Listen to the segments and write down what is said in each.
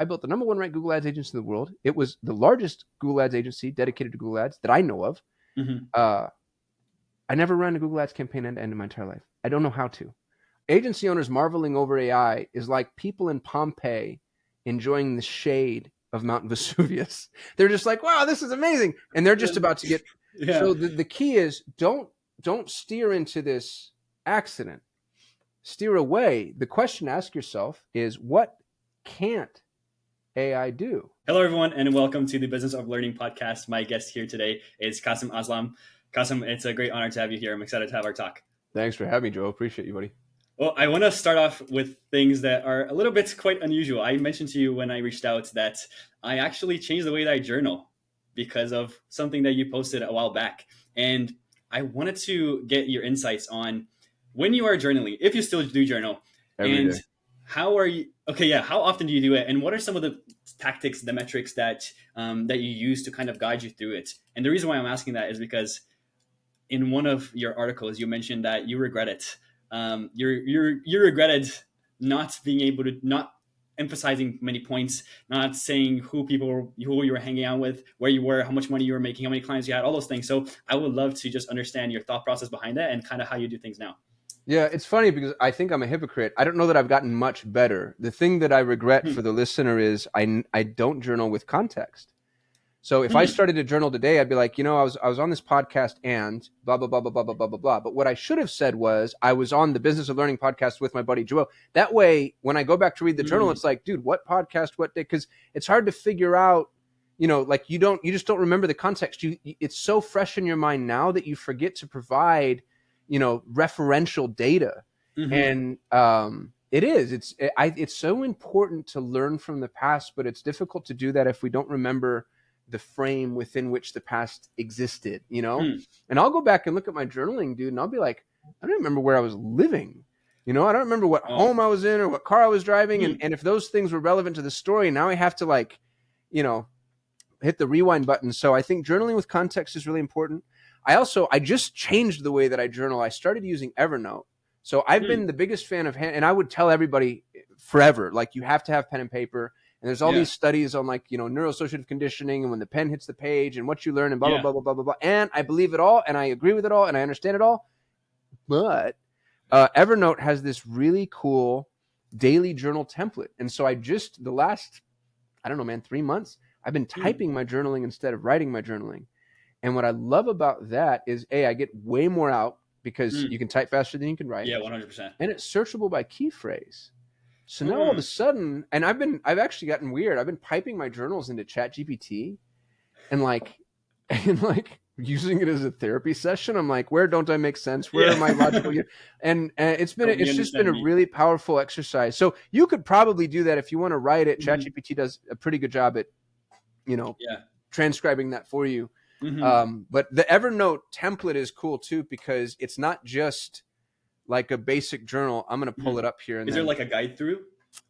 I built the number one ranked Google Ads agency in the world. It was the largest Google Ads agency dedicated to Google Ads that I know of. Mm-hmm. I never ran a Google Ads campaign end to end in my entire life. I don't know how to. Agency owners marveling over AI is like people in Pompeii enjoying the shade of Mount Vesuvius. They're just like, wow, this is amazing. And they're just about to get. Yeah. So the key is don't steer into this accident. Steer away. The question to ask yourself is, what can't AI do? Hello, everyone, and welcome to the Business of Learning podcast. My guest here today is Kasim Aslam. Kasim, it's a great honor to have you here. I'm excited to have our talk. Thanks for having me, Joe. Appreciate you, buddy. Well, I want to start off with things that are a little bit quite unusual. I mentioned to you when I reached out that I actually changed the way that I journal because of something that you posted a while back. And I wanted to get your insights on when you are journaling, if you still do journal, Every and day. how are you? Okay, yeah. How often do you do it, and what are some of the tactics, the metrics that that you use to kind of guide you through it? And the reason why I'm asking that is because in one of your articles, you mentioned that you regret it. You regretted not being able to, not emphasizing many points, not saying who you were hanging out with, where you were, how much money you were making, how many clients you had, all those things. So I would love to just understand your thought process behind that and kind of how you do things now. Yeah, it's funny because I think I'm a hypocrite. I don't know that I've gotten much better. The thing that I regret for the listener is I don't journal with context. So if I started to journal today, I'd be like, I was on this podcast and blah, blah, blah, blah, blah, blah, blah, blah, blah. But what I should have said was I was on the Business of Learning podcast with my buddy Joel. That way, when I go back to read the journal, it's like, dude, what podcast, what day? Because it's hard to figure out, like you just don't remember the context. It's so fresh in your mind now that you forget to provide, referential data. And it's so important to learn from the past, but it's difficult to do that if we don't remember the frame within which the past existed, And I'll go back and look at my journaling, dude, and I'll be like, I don't remember where I was living. I don't remember what home I was in or what car I was driving. And if those things were relevant to the story, now I have to hit the rewind button. So I think journaling with context is really important. I just changed the way that I journal. I started using Evernote. So I've been the biggest fan of and I would tell everybody forever, like you have to have pen and paper. And there's all these studies on neuroassociative conditioning and when the pen hits the page and what you learn and blah, blah, blah, blah, blah, blah, blah. And I believe it all and I agree with it all and I understand it all. But Evernote has this really cool daily journal template. And so the last, 3 months, I've been typing my journaling instead of writing my journaling. And what I love about that is, I get way more out because you can type faster than you can write. Yeah, 100%. And it's searchable by key phrase. So now all of a sudden, and I've actually gotten weird. I've been piping my journals into ChatGPT and using it as a therapy session. I'm like, where don't I make sense? Where am I logical? And it's just been a really powerful exercise. So you could probably do that if you want to write it. ChatGPT does a pretty good job at, transcribing that for you. But the Evernote template is cool too, because it's not just like a basic journal. I'm going to pull it up here. Is there like a guide through?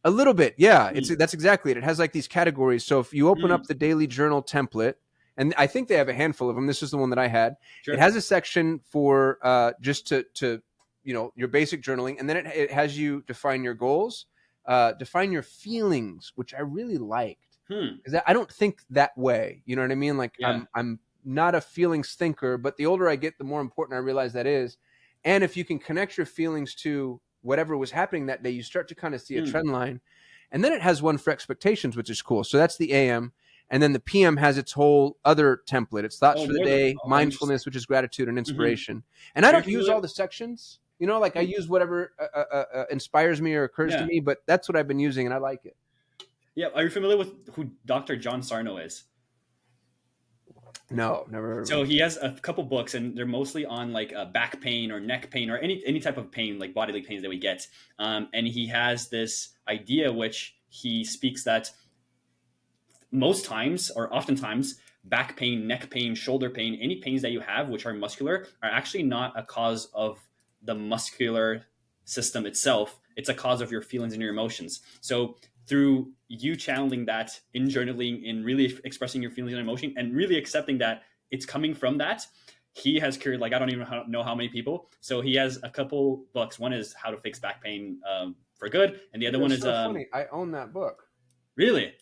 A little bit. Yeah. That's exactly it. It has like these categories. So if you open up the daily journal template, and I think they have a handful of them. This is the one that I had. Sure. It has a section for just to your basic journaling. And then it has you define your goals, define your feelings, which I really liked. Because I don't think that way. You know what I mean? Like I'm not a feelings thinker, but the older I get, the more important I realize that is. And if you can connect your feelings to whatever was happening that day, you start to kind of see a trend line. And then it has one for expectations, which is cool. So that's the AM. And then the PM has its whole other template. It's thoughts for the day, mindfulness, which is gratitude and inspiration. And I don't use all the sections, I use whatever inspires me or occurs to me, but that's what I've been using and I like it. Yeah. Are you familiar with who Dr. John Sarno is? No, never. So he has a couple books, and they're mostly on like back pain or neck pain or any type of pain, like bodily pains that we get. And he has this idea, which he speaks that most times or oftentimes back pain, neck pain, shoulder pain, any pains that you have, which are muscular, are actually not a cause of the muscular system itself. It's a cause of your feelings and your emotions. So through you channeling that in journaling, in really expressing your feelings and emotion and really accepting that it's coming from that, he has cured, I don't even know how many people. So he has a couple books. One is How to Fix Back Pain for Good. And the other one is... funny. I own that book. Really?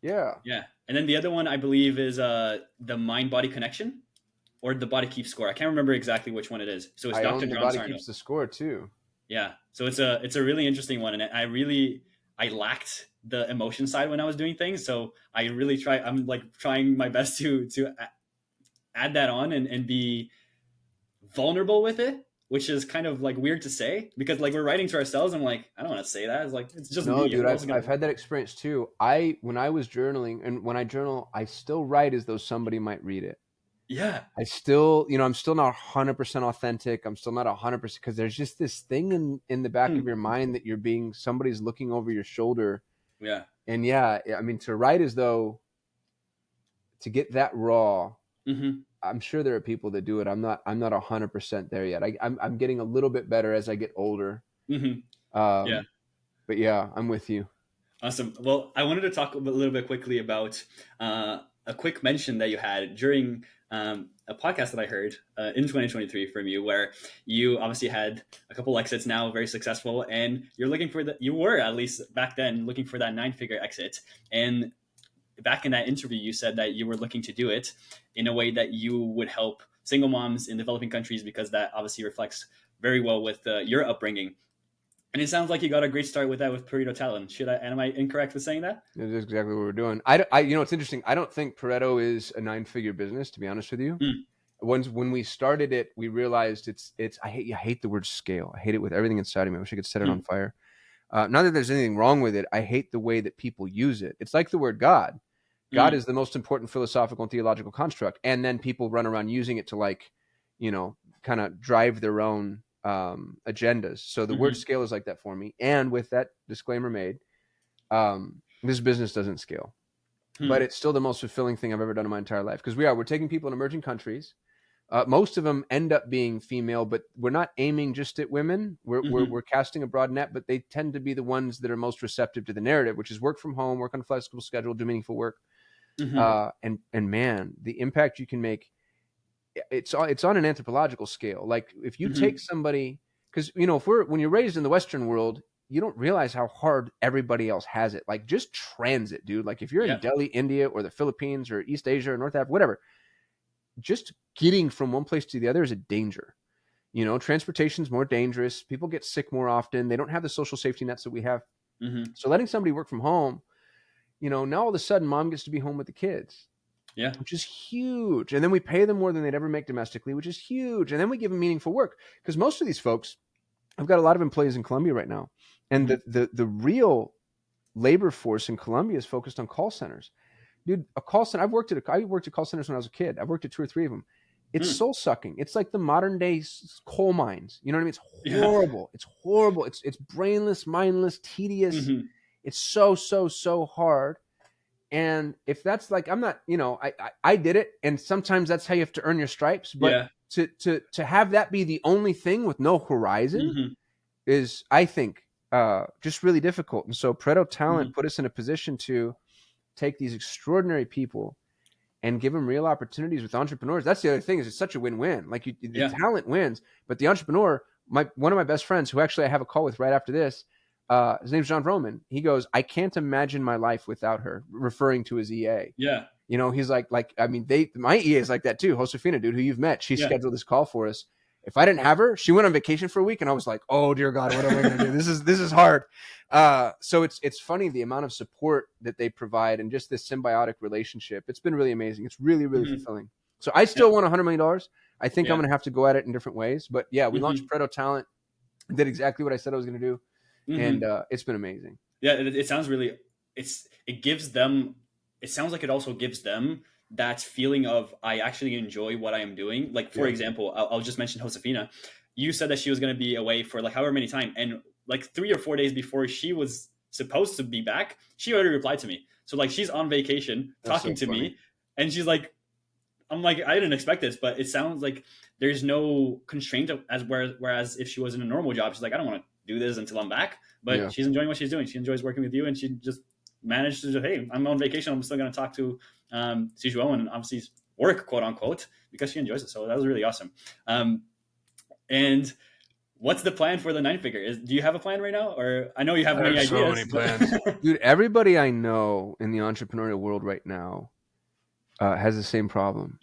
Yeah. Yeah. And then the other one I believe is the mind body connection or the body keeps score. I can't remember exactly which one it is. So it's I Dr. own The John Body Sarno. Keeps the Score too. Yeah. So it's a really interesting one, and I lacked the emotion side when I was doing things. So I really try. I'm like trying my best to add that on and be vulnerable with it, which is kind of like weird to say because like we're writing to ourselves. I'm like, I don't want to say that. It's like it's just No, me. dude, Who else I've is I've gonna? had that experience too. When I was journaling, and when I journal, I still write as though somebody might read it. Yeah. I still, I'm still not 100% authentic. I'm still not 100% because there's just this thing in the back of Hmm. your mind that somebody's looking over your shoulder. Yeah. And yeah, I mean, to write as though to get that raw, Hmm. I'm sure there are people that do it. I'm not 100% there yet. I'm getting a little bit better as I get older. Hmm. Yeah. Um, but yeah, I'm with you. Awesome. Well, I wanted to talk a little bit quickly about a quick mention that you had during a podcast that I heard in 2023 from you, where you obviously had a couple exits now, very successful, and you were at least back then looking for that 9-figure exit. And back in that interview, you said that you were looking to do it in a way that you would help single moms in developing countries because that obviously reflects very well with your upbringing. And it sounds like you got a great start with that with Pareto Talent. Am I incorrect with saying that? It is exactly what we're doing. It's interesting. I don't think Pareto is a 9-figure business, to be honest with you. Mm, When we started it, we realized I hate the word scale. I hate it with everything inside of me. I wish I could set it on mm, fire. Not that there's anything wrong with it. I hate the way that people use it. It's like the word God. God mm, is the most important philosophical and theological construct, and then people run around using it to kind of drive their own agendas. So the word mm-hmm, scale is like that for me. And with that disclaimer made, this business doesn't scale, but mm, it's still the most fulfilling thing I've ever done in my entire life because we're taking people in emerging countries. Most of them end up being female, but we're not aiming just at women. mm-hmm, We're casting a broad net, but they tend to be the ones that are most receptive to the narrative, which is work from home, work on a flexible schedule, do meaningful work. mm-hmm, And man, the impact you can make, it's on an anthropological scale. Like if you take mm-hmm. somebody, because when you're raised in the Western world, you don't realize how hard everybody else has it. Like just transit, dude. Like if you're in Yeah. Delhi, India, or the Philippines, or East Asia, or North Africa, whatever, just getting from one place to the other is a danger. Transportation's more dangerous. People get sick more often. They don't have the social safety nets that we have. Mm-hmm. So letting somebody work from home, now all of a sudden mom gets to be home with the kids, Yeah. which is huge. And then we pay them more than they'd ever make domestically, which is huge. And then we give them meaningful work because most of these folks, I've got a lot of employees in Colombia right now, and Mm-hmm. the real labor force in Colombia is focused on call centers. Dude, a call center. I worked at call centers when I was a kid. I've worked at two or three of them. It's Mm. soul sucking. It's like the modern day coal mines. You know what I mean? It's Yeah. horrible. It's horrible. It's brainless, mindless, tedious. Mm-hmm. It's so so so hard. And if that's like, I'm not, I did it, and sometimes that's how you have to earn your stripes. But Yeah. to have that be the only thing with no horizon Mm-hmm. is, I think, just really difficult. And so Pareto Talent Mm-hmm. put us in a position to take these extraordinary people and give them real opportunities with entrepreneurs. That's the other thing, is it's such a win-win. Like the Yeah. talent wins, but the entrepreneur, one of my best friends, who actually I have a call with right after this, his name's John Vroman. He goes, I can't imagine my life without her, referring to his EA. Yeah. He's like, I mean, my EA is like that too. Josefina, dude, who you've met, she Yeah. scheduled this call for us. If I didn't have her, she went on vacation for a week, and I was like, oh dear God, what am I going to do? This is hard. So it's funny the amount of support that they provide and just this symbiotic relationship. It's been really amazing. It's really really Mm-hmm. fulfilling. So I Yeah. still want $100 million. I think I'm Yeah. going to have to go at it in different ways. But yeah, we launched Mm-hmm. Pareto Talent, did exactly what I said I was going to do, and Mm-hmm. it's been amazing. Yeah. It sounds really. It gives them. It sounds like it also gives them that feeling of I actually enjoy what I am doing. Like for Yeah, example, I'll just mention Josefina. You said that she was going to be away for like however many time, and like 3 or 4 days before she was supposed to be back, she already replied to me. So like she's on vacation that's so talking to funny. me, and she's like, I'm like, I didn't expect this, but it sounds like there's no constraint whereas if she was in a normal job, she's like, I don't want to do this until I'm back. But Yeah, she's enjoying what she's doing. She enjoys working with you, and she just managed to just, hey, I'm on vacation. I'm still going to talk to Sijuo and obviously work, quote unquote, because she enjoys it. So that was really awesome. And What's the plan for the nine figure? Do you have a plan right now, or I know you have many There's so many ideas, plans. but Dude, everybody I know in the entrepreneurial world right now has the same problem.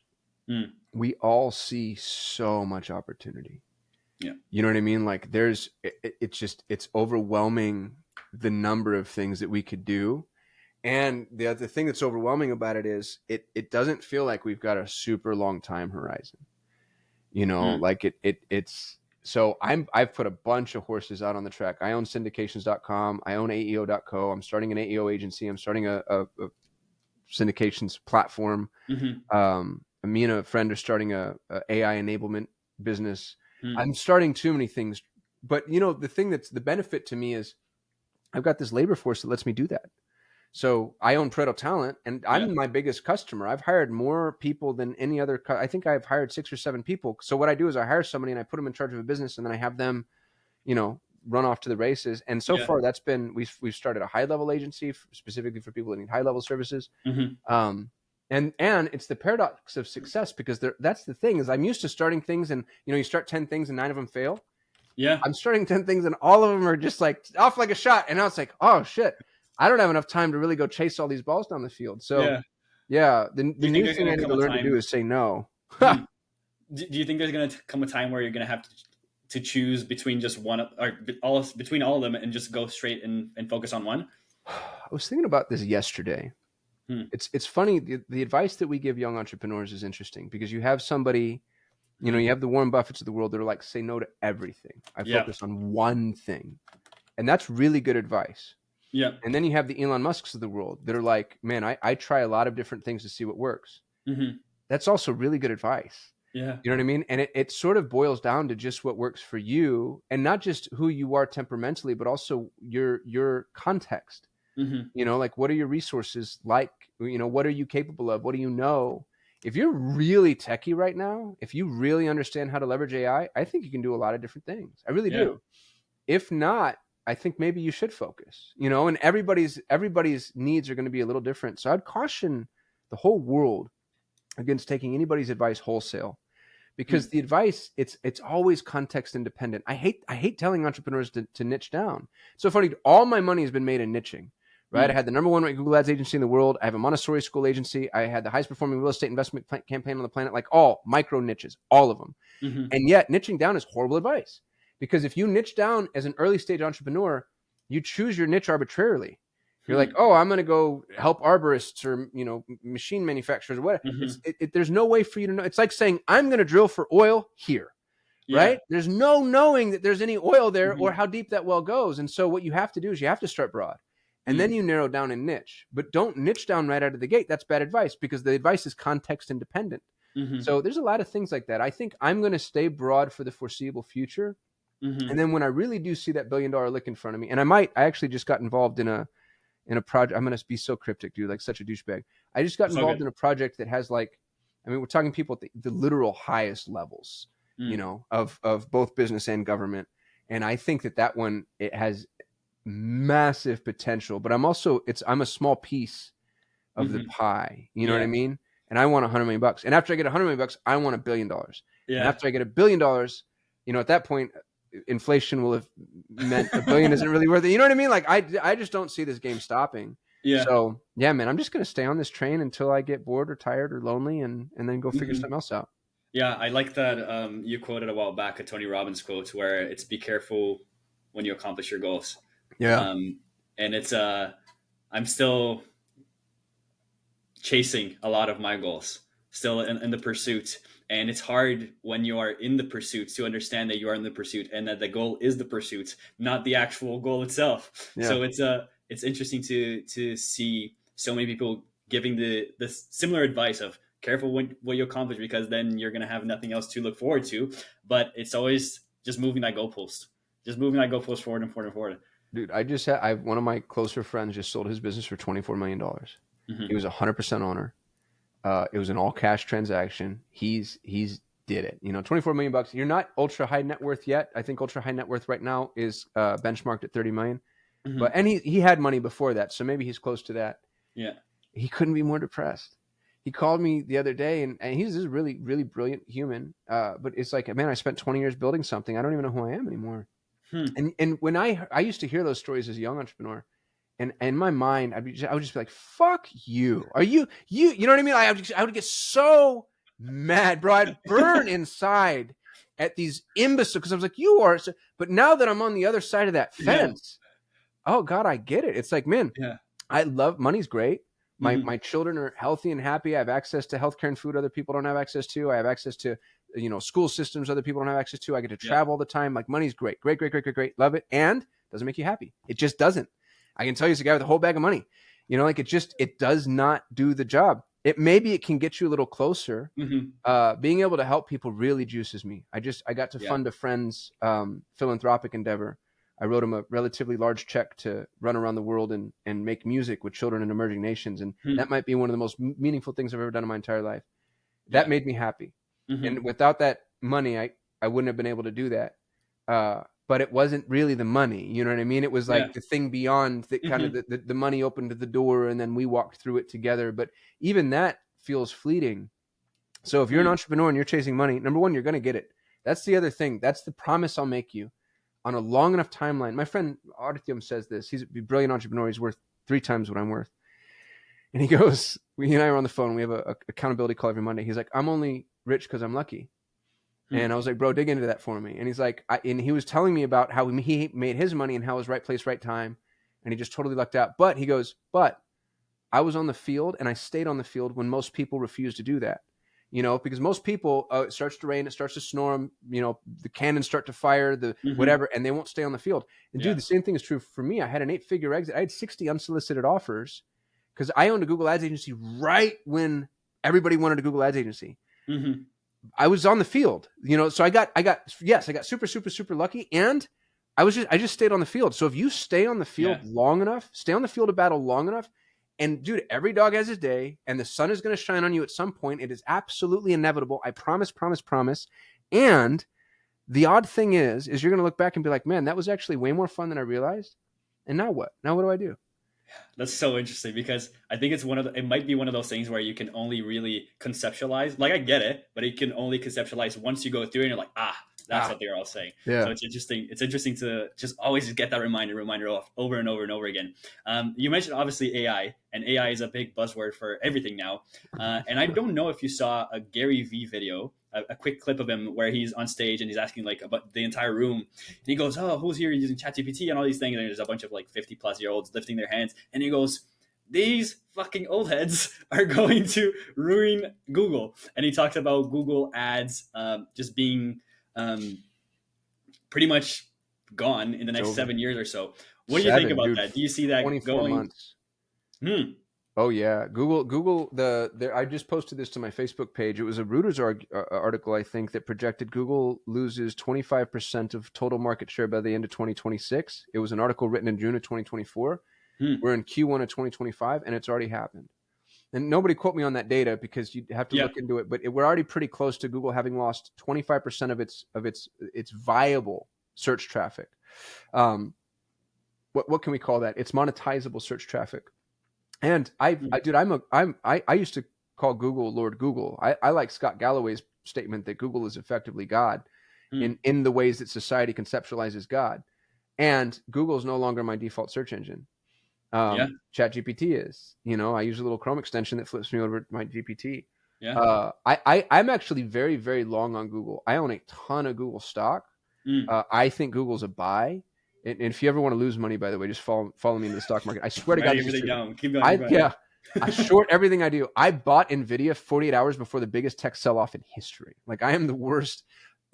Mm, We all see so much opportunity. yeah, You know what I mean? Like it's just, it's overwhelming the number of things that we could do. And the other thing that's overwhelming about it is it doesn't feel like we've got a super long time horizon. mm, Like it's so I've put a bunch of horses out on the track. I own syndications.com. I own AEO.co. I'm starting an AEO agency. I'm starting a syndications platform. mm-hmm, Me and a friend are starting a AI enablement business. mm, I'm starting too many things, but the thing that's the benefit to me is I've got this labor force that lets me do that. So I own Pareto Talent, and yeah, I'm my biggest customer. I've hired more people than any other. I think I've hired 6 or 7 people. So what I do is I hire somebody and I put them in charge of a business, and then I have them, run off to the races. And so yeah, far, that's been we've started a high level agency specifically for people that need high level services. mm-hmm, Um, and it's the paradox of success because that's the thing is I'm used to starting things and you start 10 things and 9 of them fail. yeah, I'm starting 10 things and all of them are just like off like a shot. And now it's like, oh shit, I don't have enough time to really go chase all these balls down the field. So yeah. yeah, the Do you think new there's thing gonna I need come to a learn to do time? is say no. Mhm. Do you think there's gonna come a time where you're gonna have to choose between just one or all between all of them and just go straight and focus on one? I was thinking about this yesterday. Hmm. It's funny. The advice that we give young entrepreneurs is interesting because you have somebody, Hmm. you have the Warren Buffetts of the world that are like, say no to everything. I Yeah, focus on one thing. And that's really good advice. yeah, And then you have the Elon Musks of the world that are like, man, I try a lot of different things to see what works. hmm, That's also really good advice. yeah, You know what I mean? And it sort of boils down to just what works for you and not just who you are temperamentally, but also your context. hmm, Like what are your resources like? What are you capable of? What do you know? If you're really techie right now, if you really understand how to leverage AI, I think you can do a lot of different things. I really yeah, do. If not, I think maybe you should focus, and everybody's needs are going to be a little different. So I'd caution the whole world against taking anybody's advice wholesale because hmm, the advice it's always context independent. I hate telling entrepreneurs to niche down. So funny, all my money has been made in niching. Right, I hmm, had the #1 Google Ads agency in the world. I have a Montessori school agency. I had the highest performing real estate investment campaign on the planet. Like all micro niches, all of them. hmm, And yet, niching down is horrible advice because if you niche down as an early stage entrepreneur, you choose your niche arbitrarily. You're like, hmm, oh, I'm going to go help arborists or machine manufacturers or whatever. hmm, There's no way for you to know. It's like saying I'm going to drill for oil here, yeah, right? There's no knowing that there's any oil there or hmm, how deep that well goes. And so what you have to do is you have to start broad. And then hmm, you narrow down and niche, but don't niche down right out of the gate. That's bad advice because the advice is context independent. hmm, So there's a lot of things like that. I think I'm going to stay broad for the foreseeable future. And hmm. then when I really do see that $1 billion lick in front of me, and I actually just got involved in a project. I'm going to be so cryptic, dude, like such a douchebag. I just got It's all involved good. in a project that has we're talking people at the literal highest levels, Mm, of both business and government. And I think that one, it has massive potential, but I'm a small piece of the hmm, pie. You know what I yeah, mean? And I want $100 million. And after I get $100 million, I want $1 billion. And yeah, after I get $1 billion, at that point, inflation will have meant a billion isn't really worth it. You know what I mean? Like I just don't see this game stopping. yeah. So yeah, man, I'm just gonna stay on this train until I get bored or tired or lonely, and then go figure Hmm. something else out. Yeah, I like that you quoted a while back a Tony Robbins quote where it's be careful when you accomplish your goals. Yeah, Um, and it's I'm still chasing a lot of my goals, still in the pursuit. And it's hard when you are in the pursuit to understand that you are in the pursuit and that the goal is the pursuit, not the actual goal itself. yeah. So it's interesting to see so many people giving the similar advice of careful what you accomplish because then you're gonna have nothing else to look forward to. But it's always just moving that goalpost, just moving that goalpost forward and forward and forward. Dude, I one of my closer friends just sold his business for $24 million. He Hmm. was 100% owner. It was an all cash transaction. He's did it. 24 million bucks. You're not ultra high net worth yet. I think ultra high net worth right now is benchmarked at 30 million. Hmm. But and he had money before that, so maybe he's close to that. Yeah. He couldn't be more depressed. he called me the other day, and he's this really, really brilliant human. But it's like, man, I spent 20 years building something. I don't even know who I am anymore. Hmm. And when I used to hear those stories as a young entrepreneur, and in my mind, I would just be like, "Fuck you! Are you know what I mean?" I would get so mad, bro. I'd burn inside at these imbeciles because I was like, "You are." But now that I'm on the other side of that Yeah. fence, oh God, I get it. It's like, man, Yeah. I love money's great. My Hmm. children are healthy and happy. I have access to healthcare and food other people don't have access to. I have access to, school systems other people don't have access to. I get to Yeah. travel all the time. Like, money's great, great, great, great, great, great. Love it, and doesn't make you happy. It just doesn't. I can tell you, as a guy with a whole bag of money, like it does not do the job. Maybe it can get you a little closer. Hmm. Being able to help people really juices me. I got to Yeah. fund a friend's philanthropic endeavor. I wrote him a relatively large check to run around the world and make music with children in emerging nations. And that Hmm. might be one of the most meaningful things I've ever done in my entire life. That Yeah. made me happy. Hmm. And without that money, I wouldn't have been able to do that. But it wasn't really the money. You know what I mean? It was Yeah. like the thing beyond that, kind of Hmm. the money opened the door and then we walked through it together. But even that feels fleeting. So if you're an Hmm. entrepreneur and you're chasing money, number one, you're going to get it. That's the other thing. That's the promise I'll make you on a long enough timeline. My friend Artyom says this. He's a brilliant entrepreneur. He's worth 3 times what I'm worth. And he goes, he and I are on the phone. We have a accountability call every Monday. He's like, I'm only rich because I'm lucky. Hmm. And I was like, bro, dig into that for me. And he's like, and he was telling me about how he made his money and how it was right place, right time. And he just totally lucked out. But he goes, but I was on the field and I stayed on the field when most people refuse to do that. Because most people, it starts to rain, it starts to storm, the cannons start to fire, the Hmm. whatever, and they won't stay on the field. And dude, Yeah. the same thing is true for me. I had an 8-figure exit. I had 60 unsolicited offers because I owned a Google Ads agency right when everybody wanted a Google Ads agency. Hmm. I was on the field, so I got super, super, super lucky. And I just stayed on the field. So if you stay on the Yeah. field long enough, stay on the field of battle long enough, and dude, every dog has his day, and the sun is going to shine on you at some point. It is absolutely inevitable. I promise, promise, promise. And the odd thing is you're going to look back and be like, man, that was actually way more fun than I realized. And now what? Now what do I do? That's so interesting because I think it might be one of those things where you can only really conceptualize. Like I get it, but it can only conceptualize once you go through it and you're like, that's Ah, what they're all saying. So yeah. it's interesting. It's interesting to just always get that reminder over and over and over again. You mentioned obviously AI, and AI is a big buzzword for everything now. And I don't know if you saw a Gary V video, a quick clip of him where he's on stage and he's asking like about the entire room, and he goes, "Oh, who's here using ChatGPT and all these things?" And there's a bunch of like 50-plus-year-olds lifting their hands, and he goes, "These fucking old heads are going to ruin Google." And he talks about Google Ads just being um, pretty much gone in the It's next over. 7 years or so. What do you think 7, about dude. that? Do you see that 24 going? months. Hmm. Oh yeah, Google. I just posted this to my Facebook page. It was a Reuters article, I think, that projected Google loses 25% of total market share by the end of 2026. It was an article written in June of 2024. Hmm. We're in Q1 of 2025, and it's already happened. And nobody quote me on that data because you have to Yeah. look into it. But we're already pretty close to Google having lost 25% of its viable search traffic. Um, what can we call that? It's monetizable search traffic. And Hmm. dude, I used to call Google Lord Google. I like Scott Galloway's statement that Google is effectively God Hmm. in the ways that society conceptualizes God. And Google is no longer my default search engine. Yeah. ChatGPT is. I use a little Chrome extension that flips me over to my GPT. Yeah. I'm actually very, very long on Google. I own a ton of Google stock. Hmm. I think Google's a buy. And if you ever want to lose money, by the way, just follow me into the stock market. I swear to God, Writing this is everything true. down. Keep going. Keep going. Yeah, I short everything I do. I bought Nvidia 48 hours before the biggest tech sell-off in history. Like, I am the worst.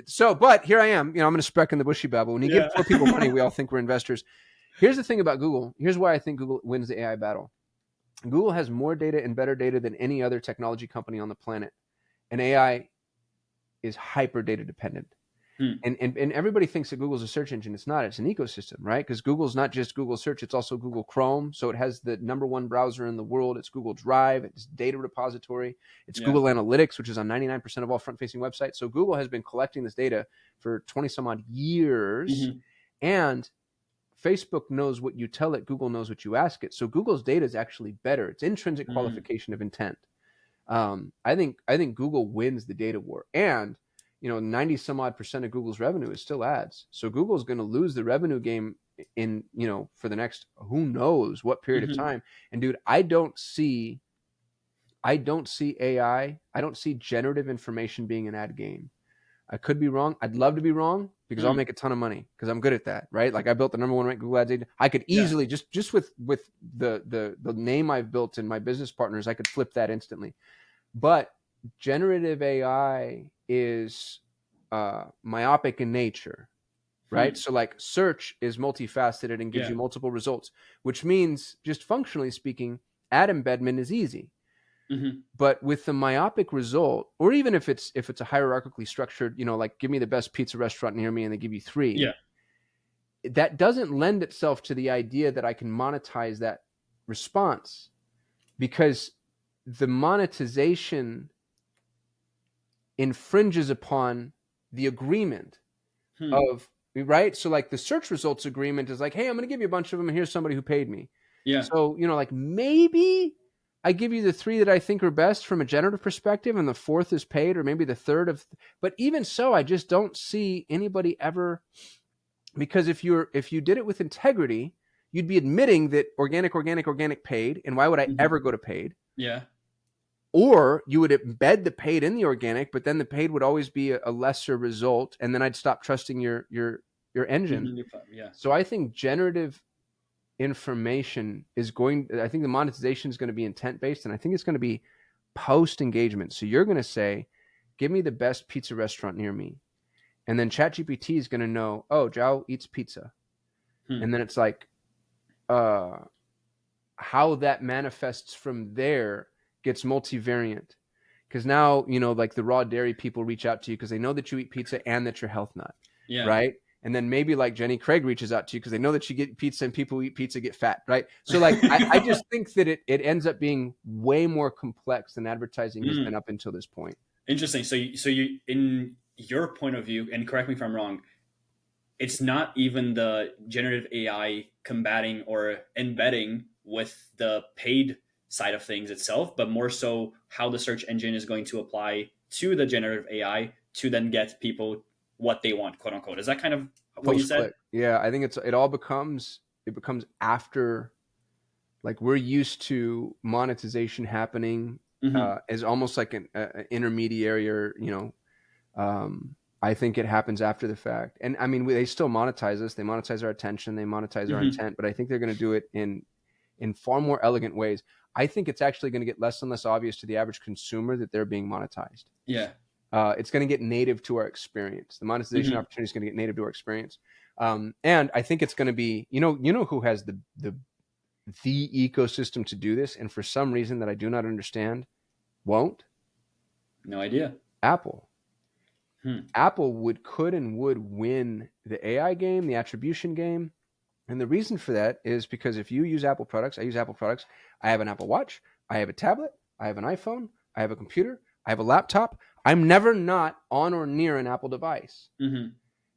So, but here I am. I'm going to spec in the bushy babble. When you give Yeah. poor people money, we all think we're investors. Here's the thing about Google. Here's why I think Google wins the AI battle. Google has more data and better data than any other technology company on the planet, and AI is hyper data dependent. Hmm. And everybody thinks that Google's a search engine. It's not. It's an ecosystem, right? Because Google's not just Google search. It's also Google Chrome. So it has the number one browser in the world. It's Google Drive. It's data repository. It's Yeah. Google Analytics, which is on 99% of all front-facing websites. So Google has been collecting this data for 20 some odd years. Hmm. And Facebook knows what you tell it. Google knows what you ask it. So Google's data is actually better. It's intrinsic Hmm. qualification of intent. I think Google wins the data war, and 90 some odd percent of Google's revenue is still ads. So Google's going to lose the revenue game in for the next who knows what period of Hmm. time. And dude, I don't see AI. I don't see generative information being an ad game. I could be wrong. I'd love to be wrong because I'll Mm. make a ton of money because I'm good at that, right? Like I built the number one ranked Google Ads agent. I could Yeah. easily just with the name I've built and my business partners, I could flip that instantly. But generative AI is myopic in nature, right? Hmm. So like search is multifaceted and gives Yeah. you multiple results, which means just functionally speaking, ad embedment is easy. Hmm. But with the myopic result, or even if it's a hierarchically structured, like give me the best pizza restaurant near me and they give you three, Yeah. that doesn't lend itself to the idea that I can monetize that response, because the monetization infringes upon the agreement Hmm. of, right. So like the search results agreement is like, hey, I'm going to give you a bunch of them and here's somebody who paid me. Yeah. So like maybe I give you the three that I think are best from a generative perspective and the fourth is paid, or maybe the third of, but even so, I just don't see anybody ever, because if you did it with integrity, you'd be admitting that organic paid, and why would I Hmm. ever go to paid? Yeah. Or you would embed the paid in the organic, but then the paid would always be a lesser result, and then I'd stop trusting your engine. Hmm. Yeah. So I think generative information is going. I think the monetization is going to be intent based, and I think it's going to be post engagement. So you're going to say, "Give me the best pizza restaurant near me," and then ChatGPT is going to know, "Oh, Zhao eats pizza," Hmm. and then it's like, uh, how that manifests from there gets multivariant. Because now, like the raw dairy people reach out to you because they know that you eat pizza and that you're health nut, Yeah. right? And then maybe like Jenny Craig reaches out to you because they know that you get pizza and people who eat pizza get fat, right? So like I just think that it ends up being way more complex than advertising has been Mm. up until this point. Interesting. So you, in your point of view, and correct me if I'm wrong, it's not even the generative AI combating or embedding with the paid side of things itself, but more so how the search engine is going to apply to the generative AI to then get people what they want, quote unquote. Is that kind of what you Post said? click. Yeah, I think it becomes after, like we're used to monetization happening Hmm. as almost like an intermediary, or I think it happens after the fact. And I mean, they still monetize us. They monetize our attention. They monetize our Hmm. intent. But I think they're going to do it in far more elegant ways. I think it's actually going to get less and less obvious to the average consumer that they're being monetized. Yeah. It's going to get native to our experience. The monetization Hmm. opportunity is going to get native to our experience. And I think it's going to be, you know who has the ecosystem to do this, and for some reason that I do not understand, won't? No idea. Apple. Hmm. Apple could and would win the AI game, the attribution game. And the reason for that is because if you use Apple products, I use Apple products. I have an Apple Watch, I have a tablet, I have an iPhone, I have a computer, I have a laptop. I'm never not on or near an Apple device. Hmm.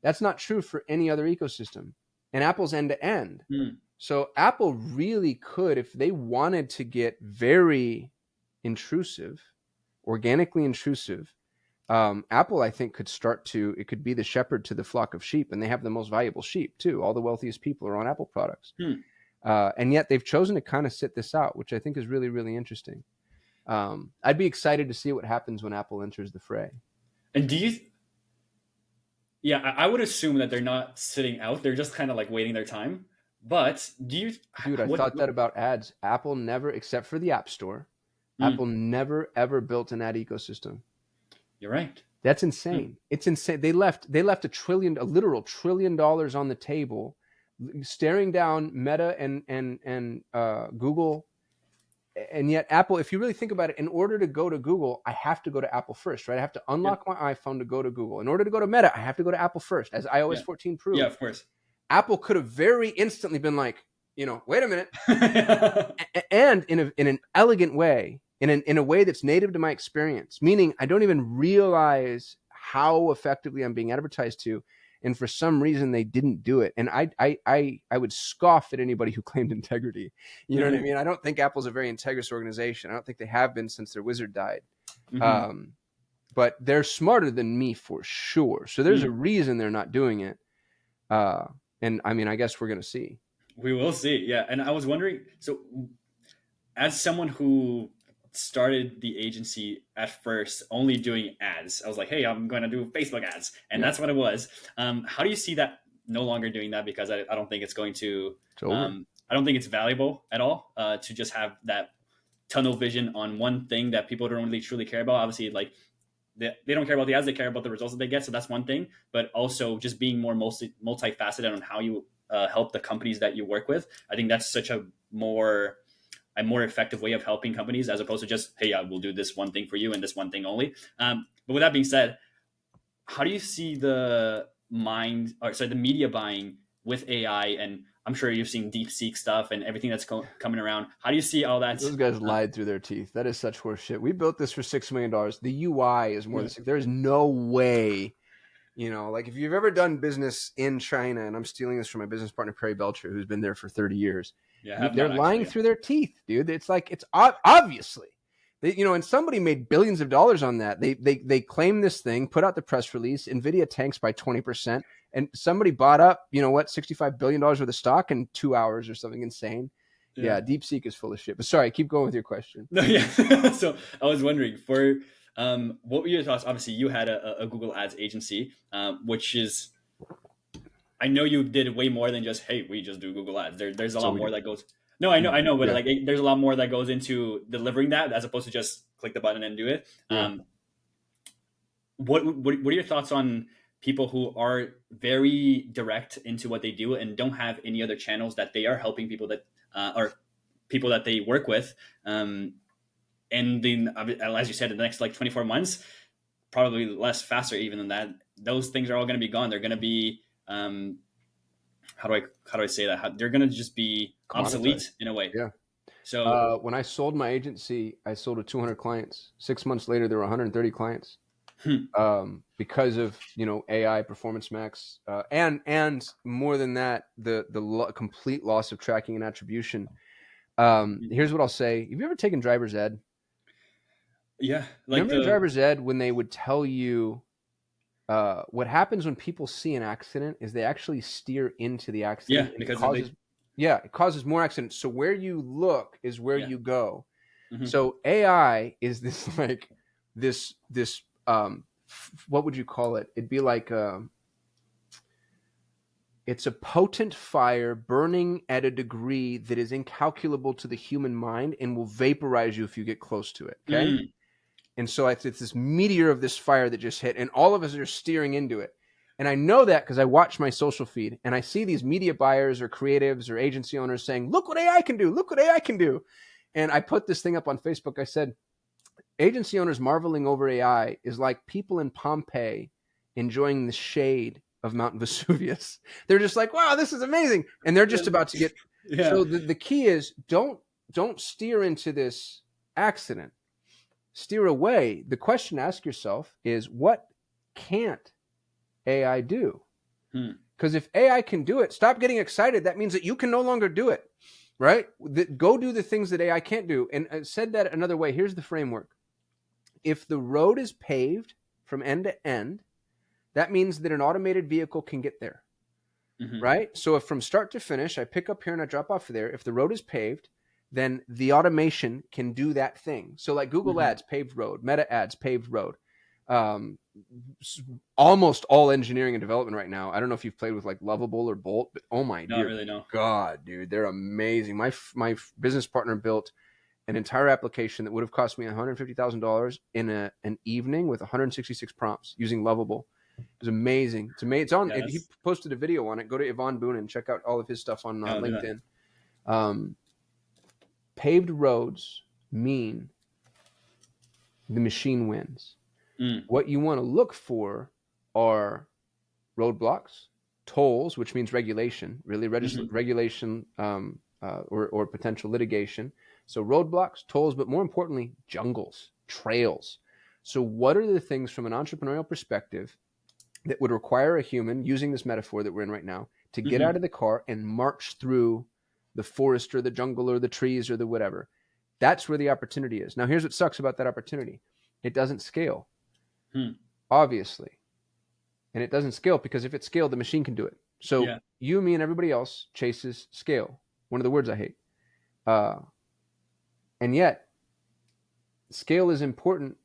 That's not true for any other ecosystem. And Apple's end to end. Hmm. So Apple really could, if they wanted to get very intrusive, organically intrusive, Apple, I think, could start to, it could be the shepherd to the flock of sheep, and they have the most valuable sheep too. All the wealthiest people are on Apple products. Hmm. And yet they've chosen to kind of sit this out, which I think is really, really interesting. I'd be excited to see what happens when Apple enters the fray. And do you? Yeah, I would assume that they're not sitting out; they're just kind of like waiting their time. But do you? Dude, I thought What? that about ads. Apple never, except for the App Store, Apple Hmm. never ever built an ad ecosystem. You're right. That's Hmm. insane. It's insane. They left a literal $1 trillion on the table, staring down Meta and Google. And yet Apple, if you really think about it, in order to go to Google, I have to go to Apple first, right? I have to Yeah. unlock my iPhone to go to Google. In order to go to Meta, I have to go to Apple first, as iOS Yeah. 14 Yeah. proved. Of course. Apple could have very instantly been like, wait a minute, and in an elegant way, in a way that's native to my experience, meaning I don't even realize how effectively I'm being advertised to, and for some reason they didn't do it. And I would scoff at anybody who claimed integrity. You know what I Mm-hmm. mean? I don't think Apple's a very integrous organization. I don't think they have been since their wizard died. Mm-hmm. Um, but they're smarter than me for sure. So there's a reason they're not doing it. And I mean, I guess we're gonna see. We will see. Yeah. And I was wondering, so as someone who started the agency at first only doing ads, I was like, hey, I'm going to do Facebook ads. And Yeah, that's what it was. How do you see that no longer doing that? Because I don't think it's going to, it's over. I don't think it's valuable at all to just have that tunnel vision on one thing that people don't really truly care about. Obviously, like they don't care about the ads, they care about the results that they get. So that's one thing. But also just being more multifaceted on how you help the companies that you work with. I think that's such a more effective way of helping companies as opposed to just, hey, I will do this one thing for you and this one thing only. But with that being said, how do you see the media buying with AI? And I'm sure you've seen DeepSeek stuff and everything that's coming around. How do you see all that? Those guys lied through their teeth. That is such horse shit. We built this for $6 million. The UI is more than six. There is no way. Like if you've ever done business in China, and I'm stealing this from my business partner Perry Belcher, who's been there for 30 years. Yeah, I have They're not lying actually. through their teeth, dude. It's like it's obviously, and somebody made billions of dollars on that. They claim this thing, put out the press release. Nvidia tanks by 20%, and somebody bought up, $65 billion worth of stock in 2 hours or something insane. Yeah. Yeah, DeepSeek is full of shit. But sorry, keep going with your question. No, yeah. So I was wondering what were your thoughts? Obviously, you had a Google Ads agency, which is I know you did way more than just, hey, we just do Google Ads. There's a So lot we more do. that goes. No, I know, but Yeah, like there's a lot more that goes into delivering that as opposed to just click the button and do it. yeah. What are your thoughts on people who are very direct into what they do and don't have any other channels that they are helping people that or people that they work with? And then, as you said, in the next like 24 months, probably less faster even than that. Those things are all going to be gone. They're going to be how do I say that? They're going to just be Commoditized. obsolete in a way. Yeah. So When I sold my agency, I sold to 200 clients. 6 months later, there were 130 clients. Because of AI, Performance Max, and more than that, the complete loss of tracking and attribution. Here's what I'll say: have you ever taken driver's ed? yeah, like Remember in driver's ed when they would tell you what happens when people see an accident is they actually steer into the yeah, accident, and because it causes more accidents. So where you look is where yeah. you go. Mm-hmm. So AI is this like this what would you call it? It'd be like it's a potent fire burning at a degree that is incalculable to the human mind and will vaporize you if you get close to it. Okay. Mm. And so it's this meteor of this fire that just hit, and all of us are steering into it. And I know that because I watch my social feed and I see these media buyers or creatives or agency owners saying, look what AI can do. Look what AI can do. And I put this thing up on Facebook. I said, agency owners marveling over AI is like people in Pompeii enjoying the shade of Mount Vesuvius. They're just like, wow, this is amazing. And they're just about to get. Yeah. So the key is don't steer into this accident. Steer away. The question to ask yourself is, what can't AI do? Because if AI can do it, stop getting excited. That means that you can no longer do it, right? Go do the things that AI can't do. And I said that another way. Here's the framework. If the road is paved from end to end, that means that an automated vehicle can get there, right? So if from start to finish, I pick up here and I drop off there, if the road is paved, then the automation can do that thing. So like Google Ads, paved road, Meta Ads, paved road. Almost all engineering and development right now. I don't know if you've played with like Lovable or Bolt, but oh my Not dear really, no. God, dude, they're amazing. My business partner built an entire application that would have cost me $150,000 in an evening with 166 prompts using Lovable. It was amazing. It's amazing. It's on. Yeah, He posted a video on it. Go to Yvonne Boone and check out all of his stuff on LinkedIn. Paved roads mean the machine wins. What you want to look for are roadblocks, tolls, which means regulation, really regulation or potential litigation. So roadblocks, tolls, but more importantly, jungles, trails. So what are the things from an entrepreneurial perspective that would require a human, using this metaphor that we're in right now, to get Mm-hmm. out of the car and march through the forest or the jungle or the trees or the whatever. That's where the opportunity is. Now, here's what sucks about that opportunity. It doesn't scale, Hmm. obviously. And it doesn't scale because if it scaled, the machine can do it. So Yeah. you, me, and everybody else chases scale. One of the words I hate. Uh, and yet, scale is important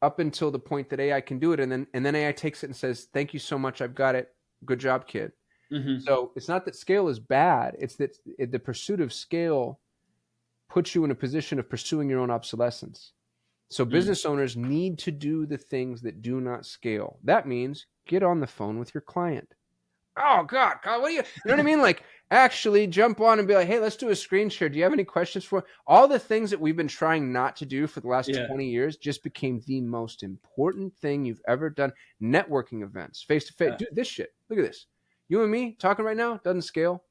up until the point that AI can do it, and then AI takes it and says, "Thank you so much, I've got it. Good job, kid." Mm-hmm. So it's not that scale is bad; it's that the pursuit of scale puts you in a position of pursuing your own obsolescence. So Mm. business owners need to do the things that do not scale. That means get on the phone with your client. Oh God, what do you know what I mean? Like actually jump on and be like, hey, let's do a screen share. Do you have any questions for all the things that we've been trying not to do for the last Yeah. 20 years just became the most important thing you've ever done. Networking events, face to face. Yeah. Dude, this shit. Look at this. You and me talking right now doesn't scale.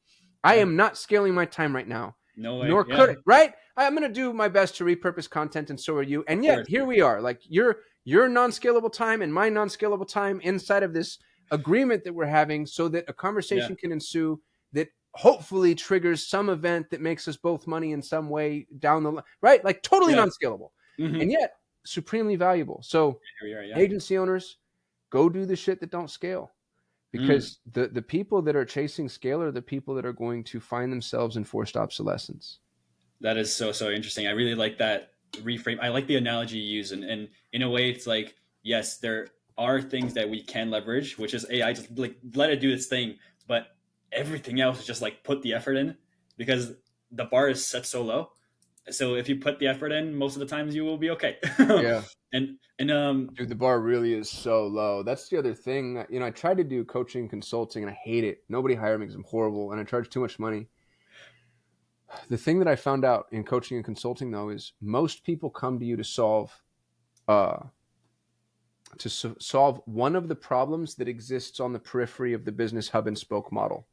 I Yeah. am not scaling my time right now, No way. nor Yeah. could it, right? I'm going to do my best to repurpose content, and so are you. Of And yet, course. here we are. Like your non-scalable time and my non-scalable time inside of this agreement that we're having so that a Yeah. conversation can ensue that hopefully triggers some event that makes us both money in some way down the line, right? Like totally Yeah. non-scalable Mm-hmm. and yet supremely valuable. So Here we are. Yeah. agency owners, go do the shit that don't scale Mm. because the people that are chasing scale are the people that are going to find themselves in forced obsolescence. That is so interesting. I really like that reframe. I like the analogy you use, and in a way, it's like yes, there are things that we can leverage, which is AI. Just like let it do its thing, but everything else is just like put the effort in because the bar is set so low. So if you put the effort in, most of the times you will be okay. Yeah. and Dude, the bar really is so low. That's the other thing. You know, I tried to do coaching, consulting, and I hate it. Nobody hired me because I'm horrible and I charge too much money. The thing that I found out in coaching and consulting, though, is most people come to you to uh, solve one of the problems that exists on the periphery of the business hub and spoke model.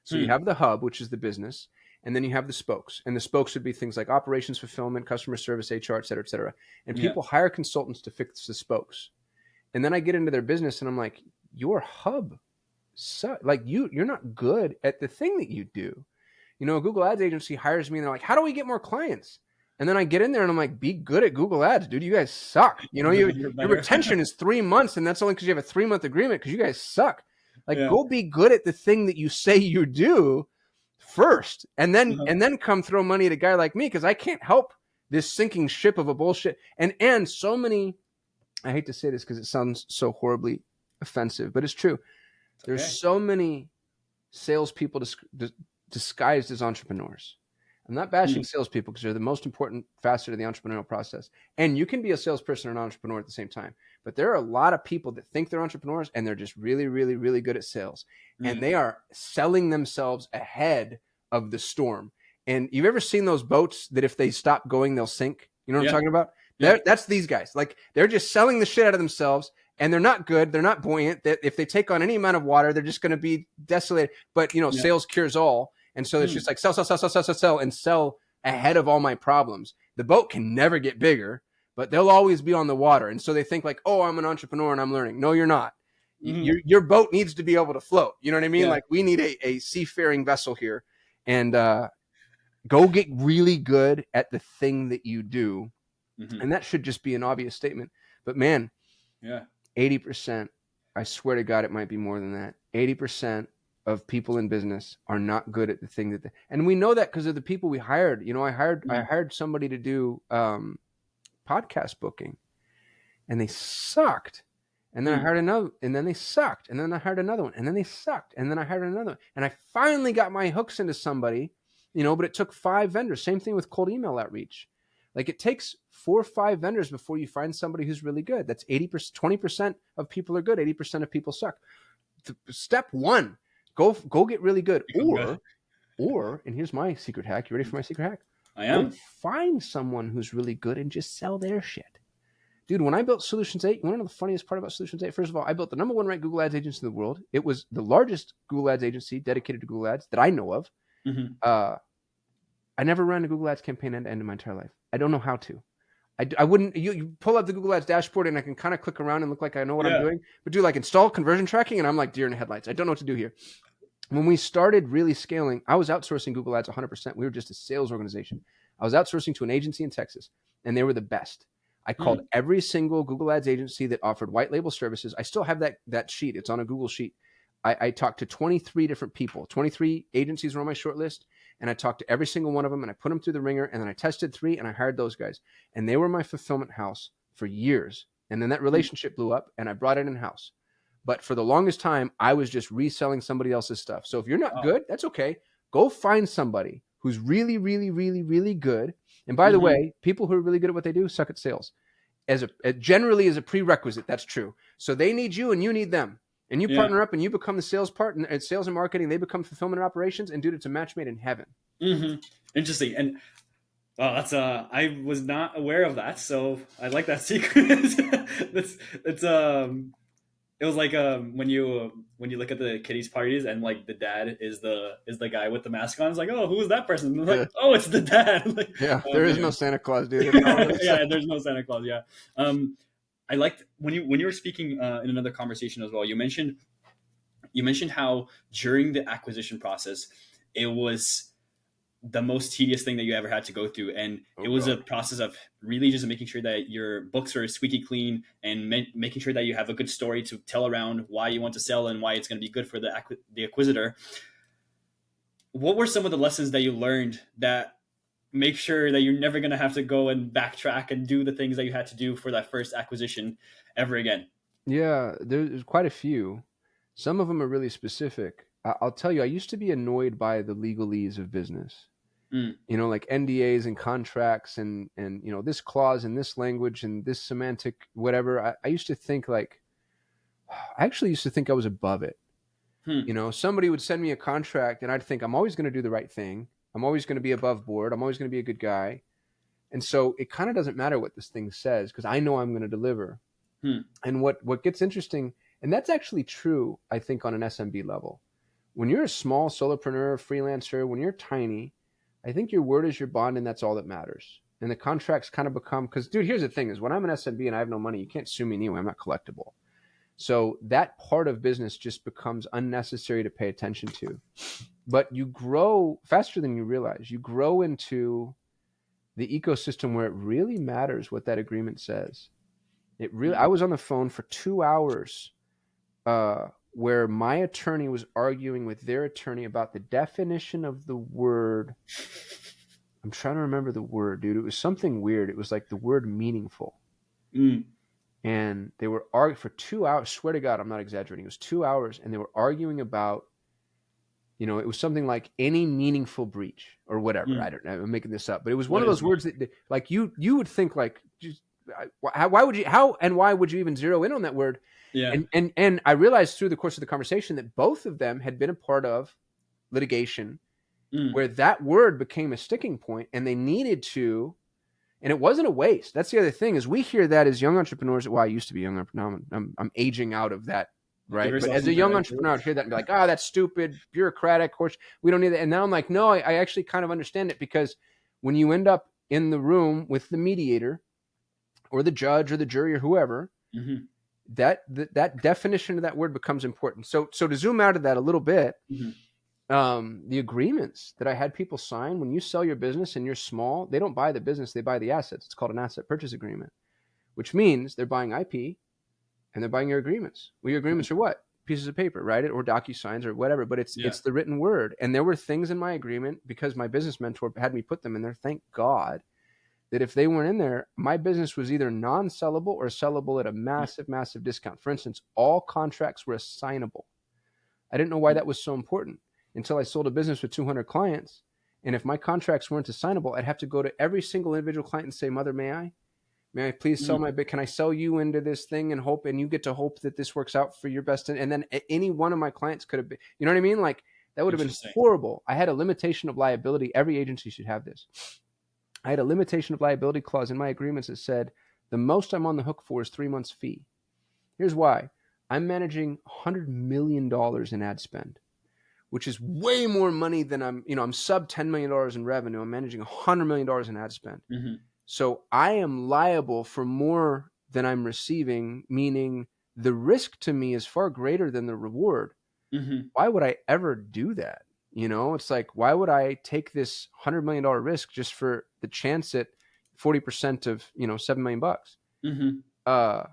So you hmm, have the hub, which is the business, and then you have the spokes. And the spokes would be things like operations, fulfillment, customer service, HR, et cetera, et cetera. And yeah, people hire consultants to fix the spokes. And then I get into their business and I'm like, your hub, like you're not good at the thing that you do. You know, a Google Ads agency hires me and they're like, how do we get more clients? And then I get in there and I'm like, be good at Google Ads, dude. You guys suck. You know, you're your better. retention is 3 months, and that's only because you have a 3 month agreement because you guys suck. Like, Yeah. go be good at the thing that you say you do first, and then Uh-huh. and then come throw money at a guy like me because I can't help this sinking ship of a bullshit. And so many, I hate to say this because it sounds so horribly offensive, but it's true. It's There's okay. so many salespeople disguised as entrepreneurs. I'm not bashing Hmm. salespeople because they're the most important facet of the entrepreneurial process. And you can be a salesperson and an entrepreneur at the same time. But there are a lot of people that think they're entrepreneurs and they're just really, really, really good at sales. And Hmm. they are selling themselves ahead of the storm. And you've ever seen those boats that if they stop going, they'll sink? You know what I'm Yeah. talking about? Yeah. That's these guys. Like they're just selling the shit out of themselves and they're not good. They're not buoyant. That if they take on any amount of water, they're just going to be desolated. But you know, Yeah. sales cures all, and so it's Hmm. just like sell, and sell ahead of all my problems. The boat can never get bigger, but they'll always be on the water. And so they think like, oh, I'm an entrepreneur and I'm learning. No, you're not. Hmm. Your boat needs to be able to float. You know what I mean? Yeah. Like we need a seafaring vessel here, and go get really good at the thing that you do, Hmm. and that should just be an obvious statement. But man, Yeah. 80%, I swear to God, it might be more than that. 80% of people in business are not good at the thing that and we know that because of the people we hired. You know, I Hmm. hired somebody to do podcast booking and they sucked. And then I Hmm. hired another, and then they sucked. And then I hired another one, and then they sucked. And then I hired another one. And I finally got my hooks into somebody, you know, but it took 5 vendors. Same thing with cold email outreach. Like it takes 4 or 5 vendors before you find somebody who's really good. That's 80%, 20% of people are good, 80% of people suck. Step one, go get really good. Become good. And here's my secret hack. You ready for my secret hack? I Go am. find someone who's really good and just sell their shit. Dude, when I built Solutions 8, you want to know the funniest part about Solutions 8? First of all, I built the number one ranked Google Ads agency in the world. It was the largest Google Ads agency dedicated to Google Ads that I know of. Hmm. Uh, I never ran a Google Ads campaign end to end in my entire life. I don't know how to. I wouldn't. You pull up the Google Ads dashboard and I can kind of click around and look like I know what I'm Yeah. doing, but do like install conversion tracking, and I'm like deer in the headlights. I don't know what to do here. When we started really scaling, I was outsourcing Google Ads 100%. We were just a sales organization. I was outsourcing to an agency in Texas, and they were the best. I called Hmm. every single Google Ads agency that offered white label services. I still have that sheet. It's on a Google sheet. I talked to 23 different people. 23 agencies were on my short list, and I talked to every single one of them, and I put them through the ringer, and then I tested 3, and I hired those guys. And they were my fulfillment house for years. And then that Hmm. relationship blew up, and I brought it in-house. But for the longest time, I was just reselling somebody else's stuff. So if you're not Wow. good, that's okay. Go find somebody who's really, really, really, really good. And by the Hmm. way, people who are really good at what they do suck at sales. Generally as a prerequisite, that's true. So they need you and you need them. And you Yeah. partner up and you become the sales part and sales and marketing, they become fulfillment and operations. And dude, it's a match made in heaven. Hmm. Interesting. And that's I was not aware of that, so I like that secret. That's it's it was like when you look at the kiddies parties and like the dad is the guy with the mask on. It's like, oh, who is that person? And I'm like, Yeah. oh, it's the dad. Like, Yeah. There is no anyway. Santa Claus, dude. It's all really Yeah, sad. there's no Santa Claus. Yeah. I liked when you were speaking in another conversation as well. You mentioned how during the acquisition process, it was the most tedious thing that you ever had to go through, and Oh, it was a God. process of really just making sure that your books are squeaky clean and making sure that you have a good story to tell around why you want to sell and why it's going to be good for the acquisitor. What were some of the lessons that you learned that make sure that you're never going to have to go and backtrack and do the things that you had to do for that first acquisition ever again? Yeah, there's quite a few. Some of them are really specific. Will tell you, I used to be annoyed by the legalese of business. Mm, Like NDAs and contracts and this clause in this language and this semantic whatever. I used to think like I actually used to think I was above it. hmm, Somebody would send me a contract and I'd think I'm always going to do the right thing. I'm always going to be above board. I'm always going to be a good guy. And so it kind of doesn't matter what this thing says because I know I'm going to deliver. hmm, And what gets interesting, and that's actually true, I think, on an SMB level. When you're a small solopreneur, freelancer, when you're tiny, I think your word is your bond, and that's all that matters. And the contracts kind of become because, dude, here's the thing: is when I'm an SMB and I have no money, you can't sue me anyway. I'm not collectible. So that part of business just becomes unnecessary to pay attention to. But you grow faster than you realize. You grow into the ecosystem where it really matters what that agreement says. I hmm. was on the phone for 2 hours where my attorney was arguing with their attorney about the definition of the word. I'm trying to remember the word, dude. It was something weird. It was like the word meaningful. Mm, And they were arguing for 2 hours. Swear to God, I'm not exaggerating. It was 2 hours, and they were arguing about, it was something like any meaningful breach or whatever. I mm. don't know. I'm making this up, but it was one What of is those mean? words that like you would think like, just, how and why would you even zero in on that word? Yeah. And I realized through the course of the conversation that both of them had been a part of litigation Mm, where that word became a sticking point and they needed to, and it wasn't a waste. That's the other thing is we hear that as young entrepreneurs. Well, I used to be young entrepreneur. I'm aging out of that, give right? But yourself as some a young credit. entrepreneur, I'd hear that and be like, oh, that's stupid, bureaucratic, horse. We don't need that. And now I'm like, no, I actually kind of understand it because when you end up in the room with the mediator or the judge or the jury or whoever, Hmm. that definition of that word becomes important. So to zoom out of that a little bit, Hmm. the agreements that I had people sign when you sell your business and you're small, they don't buy the business, they buy the assets. It's called an asset purchase agreement, which means they're buying IP and they're buying your agreements. Well, your agreements are what? Pieces of paper, right? Or DocuSigns or whatever, but Yeah. it's the written word. And there were things in my agreement because my business mentor had me put them in there. Thank God that if they weren't in there, my business was either non-sellable or sellable at a massive, massive discount. For instance, all contracts were assignable. I didn't know why that was so important until I sold a business with 200 clients. And if my contracts weren't assignable, I'd have to go to every single individual client and say, Mother, may I? May I please sell Mm, my bit? Can I sell you into this thing and hope, and you get to hope that this works out for your best? And then any one of my clients could have been, you know what I mean? Like that would have been interesting. horrible. I had a limitation of liability. Every agency should have this. I had a limitation of liability clause in my agreements that said the most I'm on the hook for is 3 months fee. Here's why. I'm managing $100 million in ad spend, which is way more money than I'm sub $10 million in revenue. I'm managing $100 million in ad spend. Hmm. So I am liable for more than I'm receiving, meaning the risk to me is far greater than the reward. Mm-hmm. Why would I ever do that? You know, it's like, why would I take this $100 million risk just for the chance at 40% of, $7 million? Mm-hmm. Uh,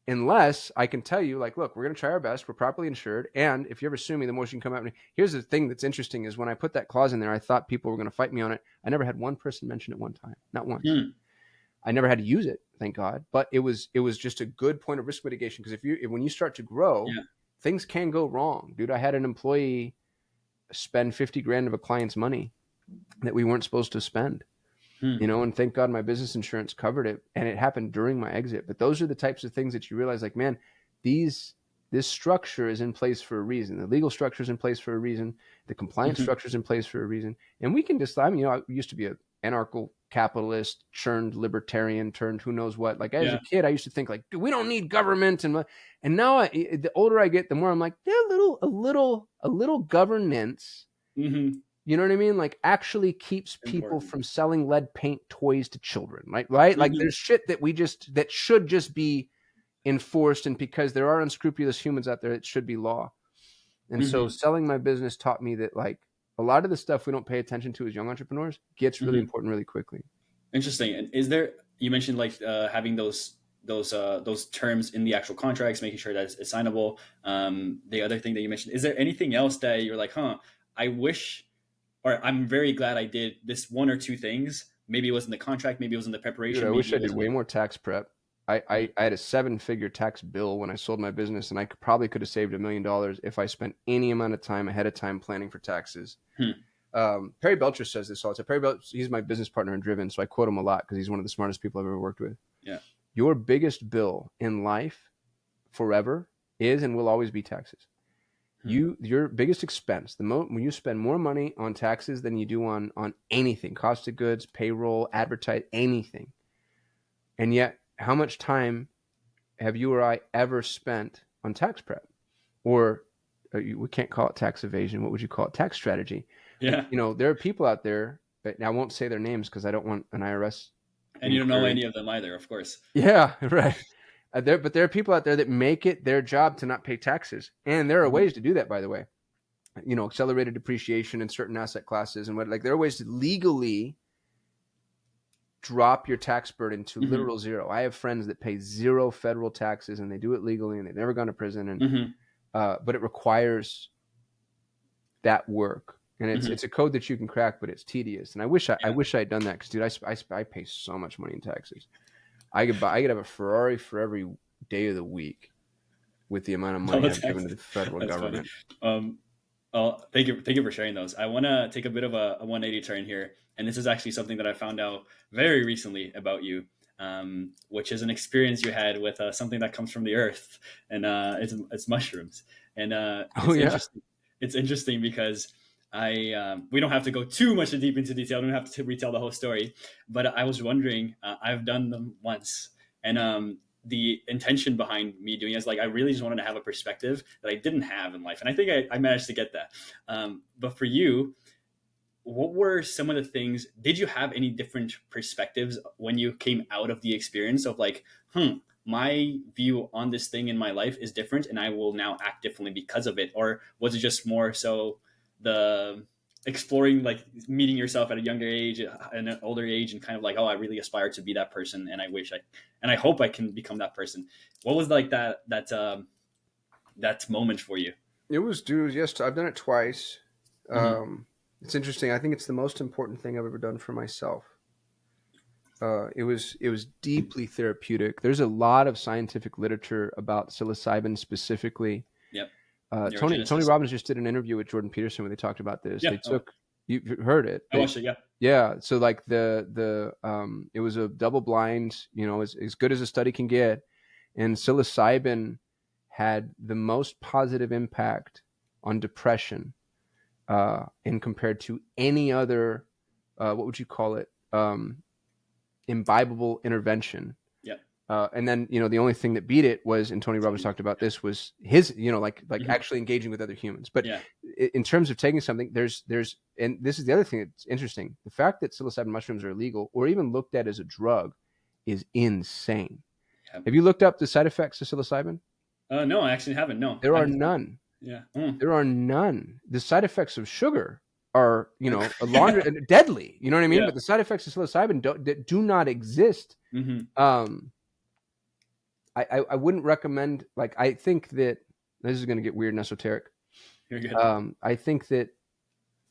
unless I can tell you, like, look, we're going to try our best. We're properly insured. And if you ever sue me, the most you can come out. Here's the thing that's interesting is when I put that clause in there, I thought people were going to fight me on it. I never had one person mention it one time, not once. Hmm. I never had to use it, thank God. But it was just a good point of risk mitigation because when you start to grow, Yeah. things can go wrong, dude. I had an employee spend 50 grand of a client's money that we weren't supposed to spend, Hmm. and thank God my business insurance covered it, and it happened during my exit. But those are the types of things that you realize, like, man, these this structure is in place for a reason. The legal structure is in place for a reason. The compliance Mm-hmm. structure is in place for a reason. And we can just, I mean, I used to be an anarcho capitalist, churned libertarian, turned who knows what. Like as a Yeah. kid, I used to think like, dude, we don't need government, and now the older I get, the more I'm like, yeah, a little governance. Mm-hmm. You know what I mean? Like actually keeps people Important. from selling lead paint toys to children, right? Right? Like Mm-hmm. there's shit that should just be enforced, and because there are unscrupulous humans out there, it should be law. And so Mm-hmm. selling my business taught me that like a lot of the stuff we don't pay attention to as young entrepreneurs gets really Mm-hmm. important really quickly. Interesting. And is there? You mentioned like having those terms in the actual contracts, making sure that it's signable. The other thing that you mentioned, is there anything else that you're like, huh? I wish, or I'm very glad I did this one or two things. Maybe it was in the contract, maybe it was in the Dude, preparation, I wish maybe I it did was in way the. more tax prep. I, Mm. I, I had a 7-figure tax bill when I sold my business, and I probably could have saved $1 million if I spent any amount of time ahead of time planning for taxes. Hmm. Perry Belcher says this all the time. Perry Belcher, he's my business partner in Driven, so I quote him a lot because he's one of the smartest people I've ever worked with. Yeah. Your biggest bill in life forever is and will always be taxes. Hmm. Your biggest expense, when you spend more money on taxes than you do on anything, cost of goods, payroll, advertise, anything. And yet, how much time have you or I ever spent on tax prep? Or we can't call it tax evasion. What would you call it? Tax strategy. Like, Yeah. there are people out there, but I won't say their names because I don't want an IRS And you don't know inquiry. any of them either, of course. Yeah, right. But there are people out there that make it their job to not pay taxes, and there are Mhm. ways to do that. By the way, accelerated depreciation in certain asset classes, and there are ways to legally drop your tax burden to Mhm. literal zero. I have friends that pay zero federal taxes, and they do it legally, and they've never gone to prison. And Mhm. but it requires that work, and it's Mhm. it's a code that you can crack, but it's tedious. And I Yeah. wish I had done that because, dude, I pay so much money in taxes. I could have a Ferrari for every day of the week with the amount of All money the I've given tax. to the federal That's funny. government. Um, oh, thank you for sharing those. I want to take a bit of a 180 turn here, and this is actually something that I found out very recently about you, which is an experience you had with something that comes from the earth, and it's mushrooms, and Oh yeah. It's interesting because I we don't have to go too much deep into detail. I don't have to retell the whole story, but I was wondering. I've done them once, and the intention behind me doing it is like I really just wanted to have a perspective that I didn't have in life, and I think I managed to get that. But for you, what were some of the things? Did you have any different perspectives when you came out of the experience of like, my view on this thing in my life is different, and I will now act differently because of it, or was it just more so the exploring, like meeting yourself at a younger age, at an older age, and kind of like, oh, I really aspire to be that person, and I hope I can become that person. What was like that moment for you? It was due. Yes, I've done it twice. Hmm. It's interesting. I think it's the most important thing I've ever done for myself. It was deeply therapeutic. There's a lot of scientific literature about psilocybin specifically. Yep. Tony Neurogenesis. Robbins just did an interview with Jordan Peterson where they talked about this. Yeah. They took you've heard it. I watched it. Yeah. Yeah. So like it was a double blind, as good as a study can get, and psilocybin had the most positive impact on depression in compared to any other what would you call it imbibable intervention Yep. And then, the only thing that beat it was, and Tony Robbins talked about this, was his, like Mhm. actually engaging with other humans. But Yeah. in terms of taking something, and this is the other thing that's interesting: the fact that psilocybin mushrooms are illegal or even looked at as a drug is insane. Yeah. Have you looked up the side effects of psilocybin? No, I actually haven't. No, There are I'm. none. Yeah. Mm. There are none. The side effects of sugar are, a laundry deadly. You know what I mean? Yeah. But the side effects of psilocybin do not exist. Hmm. Um, I wouldn't recommend. Like, I think that this is going to get weird and esoteric. You're good. I think that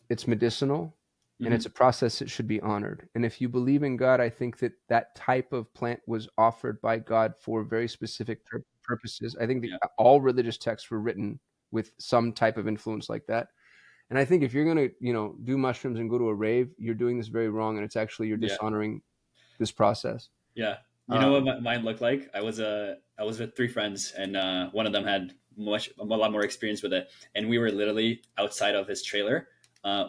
it's medicinal, and it's Hmm. a process that should be honored. And if you believe in God, I think that that type of plant was offered by God for very specific purposes. I think Yeah. that all religious texts were written with some type of influence like that. And I think if you're going to, do mushrooms and go to a rave, you're doing this very wrong, and it's actually you're Yeah. dishonoring this process. Yeah. You know what Um, mine looked like? I was with three friends, and one of them had a lot more experience with it, and we were literally outside of his trailer.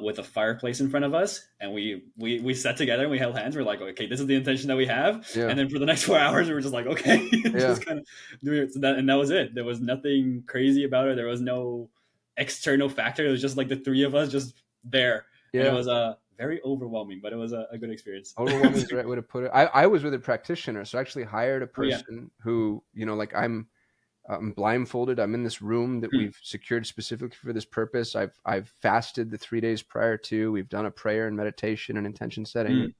With a fireplace in front of us, and we sat together and we held hands. We're like, okay, this is the intention that we have. yeah, And then for the next 4 hours, we were just like, okay, yeah, just kind of doing it. So and that was it. There was nothing crazy about it. There was no external factor. It was just like the three of us just there, and it yeah. was very overwhelming, but it was a good experience. Overwhelming is the right way to put it. I was with a practitioner, so I actually hired a Oh yeah. person who, like I'm blindfolded. I'm in this room that Hmm. we've secured specifically for this purpose. I've fasted the 3 days prior to. We've done a prayer and meditation and intention setting. Hmm. And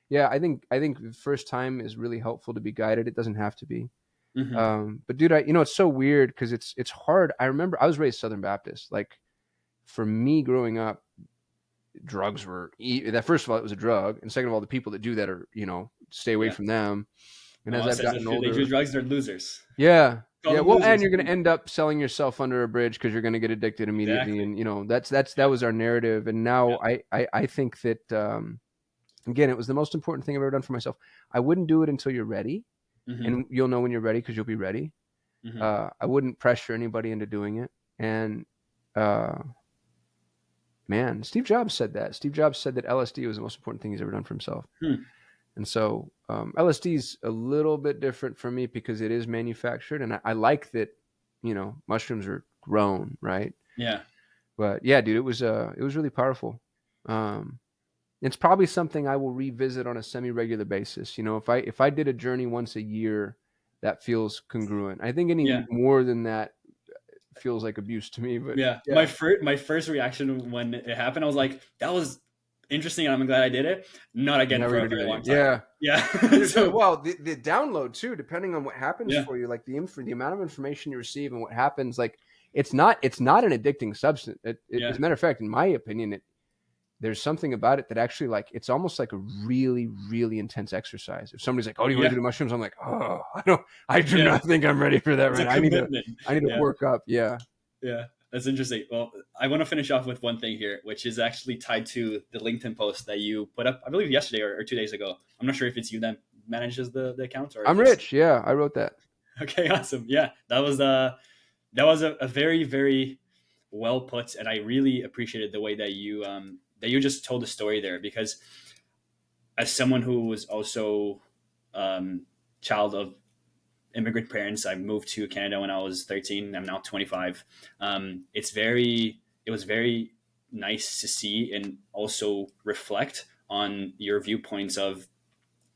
yeah, I think the first time is really helpful to be guided. It doesn't have to be. Hmm. But dude, it's so weird because it's hard. I remember I was raised Southern Baptist. Like for me growing up, drugs were that. First of all, it was a drug, and second of all, the people that do that are stay away Yeah. from them. And My as mom I've says gotten if they do older, drugs, they're losers. yeah. Call Yeah, them well, and losers. you're going to end up selling yourself under a bridge because you're going to get addicted immediately, Exactly. and that Yeah. was our narrative. And now Yeah. I think that again, it was the most important thing I've ever done for myself. I wouldn't do it until you're ready, Hmm. and you'll know when you're ready because you'll be ready. Hmm. I wouldn't pressure anybody into doing it. And uh, man, Steve Jobs said that. Steve Jobs said that LSD was the most important thing he's ever done for himself. Hmm. And so LSD is a little bit different for me because it is manufactured, and I like that. Mushrooms are grown, right? Yeah. But yeah, dude, it was really powerful. Um, it's probably something I will revisit on a semi-regular basis. If I did a journey once a year, that feels congruent. I think any Yeah. more than that feels like abuse to me. But Yeah. yeah, My first reaction when it happened, I was like, that was interesting, and I'm glad I did it. Not again never for a gonna do very it long again. time. Yeah. Yeah. So Well, the download too, depending on what happens yeah. for you, like the amount of information you receive and what happens, like it's not an addicting substance. As Yeah. a matter of fact, in my opinion, there's something about it that actually like it's almost like a really really intense exercise. If somebody's like, "Oh, do you want to Yeah. do the mushrooms?" I'm like, "Oh, I do Yeah. not think I'm ready for that It's right a now. commitment. I need to Yeah. work up." Yeah, Yeah. That's interesting. Well, I want to finish off with one thing here, which is actually tied to the LinkedIn post that you put up, I believe yesterday or 2 days ago. I'm not sure if it's you that manages the account or I'm if it's rich. Yeah, I wrote that. okay. Awesome. Yeah, that was a very very well put, and I really appreciated the way that you just told the story there because as someone who was also child of immigrant parents, I moved to Canada when I was 13. I'm now 25. It was very nice to see and also reflect on your viewpoints of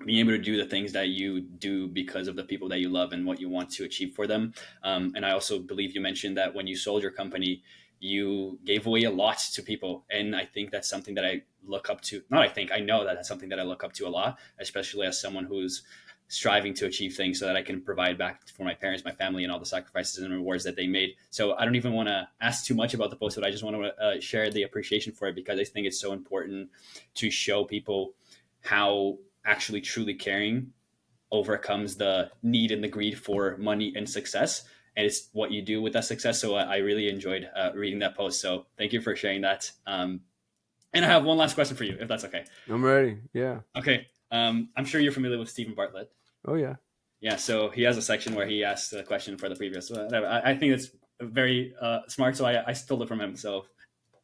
being able to do the things that you do because of the people that you love and what you want to achieve for them. And I also believe you mentioned that when you sold your company, you gave away a lot to people. And I think that's something that I look up to. Not I think, I know that that's something that I look up to a lot, especially as someone who's striving to achieve things so that I can provide back for my parents, my family, and all the sacrifices and rewards that they made. So I don't even want to ask too much about the post, but I just want to share the appreciation for it because I think it's so important to show people how actually truly caring overcomes the need and the greed for money and success. And it's what you do with that success. So I really enjoyed reading that post. So thank you for sharing that. And I have one last question for you, if that's okay. I'm ready. Yeah. Okay. I'm sure you're familiar with Stephen Bartlett. Oh yeah. Yeah. So he has a section where he asks a question for the previous. I think it's very smart. So I stole it from him. So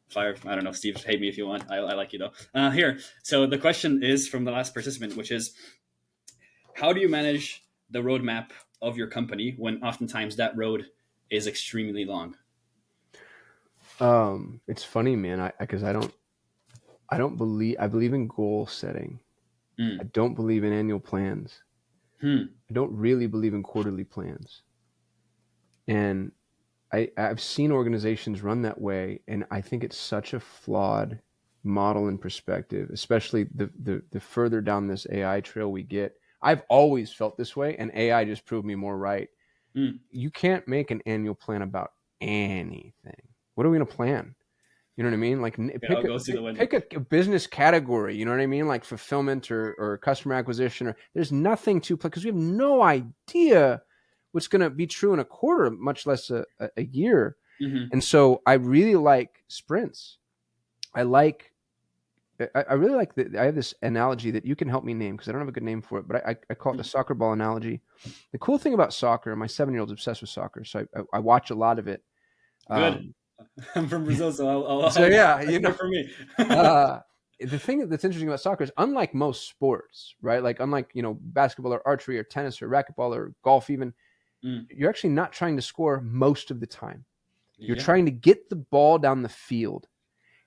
fire. I don't know, Steve, hate me if you want. I like you though. Here. So the question is from the last participant, which is how do you manage the roadmap of your company when oftentimes that road is extremely long? It's funny, man. I believe in goal setting. I Mm. don't believe in annual plans. Hmm. I don't really believe in quarterly plans. And I've seen organizations run that way, and I think it's such a flawed model and perspective, especially the further down this AI trail we get. I've always felt this way, and AI just proved me more right. Mm. You can't make an annual plan about anything. What are we going to plan? You know what I mean? Like It all goes through the window. pick a business category. You know what I mean? Like fulfillment or customer acquisition. Or there's nothing to plan because we have no idea what's going to be true in a quarter, much less a year. Hmm. And so I really like sprints. I like. I really like that. I have this analogy that you can help me name because I don't have a good name for it, but I call it the soccer ball analogy. The cool thing about soccer, my 7-year-old's obsessed with soccer, so I watch a lot of it. Good. Um, I'm from Brazil, so so yeah, that's you know, good for me. the thing that's interesting about soccer is unlike most sports, right? Like unlike, basketball or archery or tennis or racquetball or golf even, Mm. you're actually not trying to score most of the time. You're Yeah. trying to get the ball down the field.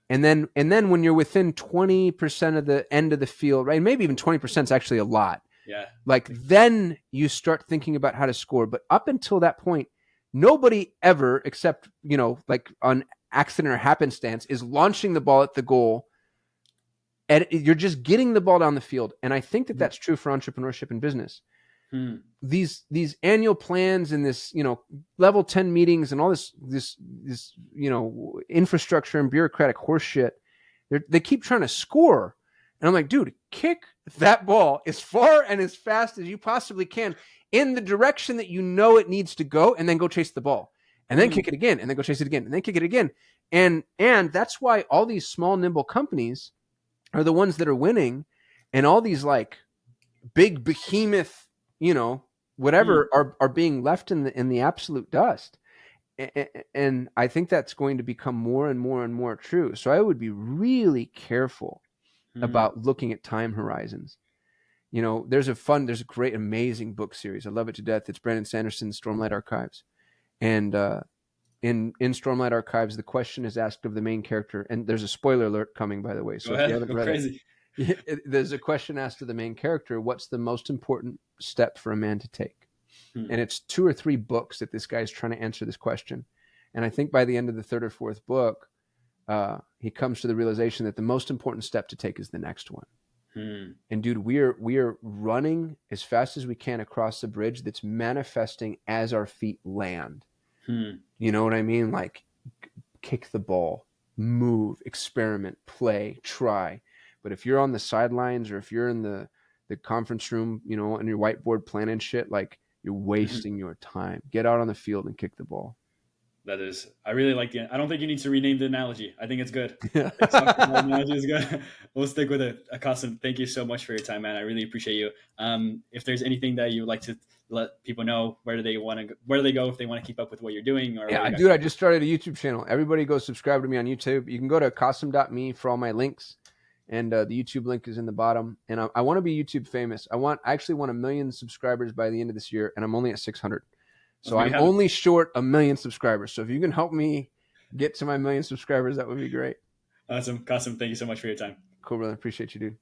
And then when you're within 20% of the end of the field, right? Maybe even 20% is actually a lot. Yeah. Like then you start thinking about how to score. But up until that point, nobody ever, except, like on accident or happenstance, is launching the ball at the goal, and you're just getting the ball down the field. And I think that that's true for entrepreneurship and business. Hmm. These annual plans and this, level 10 meetings and all this infrastructure and bureaucratic horseshit, they keep trying to score. And I'm like, dude, kick that ball as far and as fast as you possibly can in the direction that you know it needs to go, and then go chase the ball. And then Hmm. kick it again, and then go chase it again, and then kick it again. And that's why all these small, nimble companies are the ones that are winning, and all these like big behemoth, Hmm. whatever, are being left in the absolute dust. And I think that's going to become more and more and more true. So I would be really careful Hmm. about looking at time horizons. There's a great, amazing book series. I love it to death. It's Brandon Sanderson's Stormlight Archives. And in Stormlight Archives, the question is asked of the main character. And there's a spoiler alert coming, by the way. Go So if you ahead. haven't Go read it, crazy. there's a question asked of the main character: what's the most important step for a man to take? Hmm. And it's 2 or 3 books that this guy's trying to answer this question. And I think by the end of the third or fourth book, he comes to the realization that the most important step to take is the next one. Hmm. And dude, we are running as fast as we can across the bridge that's manifesting as our feet land. Hmm. You know what I mean? Like, kick the ball, move, experiment, play, try. But if you're on the sidelines, or if you're in the conference room, on your whiteboard planning shit, like, you're Hmm. wasting your time. Get out on the field and kick the ball. That is, I really like the. I don't think you need to rename the analogy. I think it's good. I think soccer ball analogy is good. We'll stick with it. Akasim, thank you so much for your time, man. I really appreciate you. If there's anything that you would like to let people know, where do they go if they want to keep up with what you're doing or what Yeah, you got dude, I going just started a YouTube channel. Everybody go subscribe to me on YouTube. You can go to Kasim.me for all my links, and the YouTube link is in the bottom. And I want to be YouTube famous. I actually want 1 million subscribers by the end of this year, and I'm only at 600. on. So There you I'm have it. only short 1 million subscribers. So if you can help me get to my 1 million subscribers, that would be great. Awesome, Kasim. Thank you so much for your time. Cool, brother. Appreciate you, dude.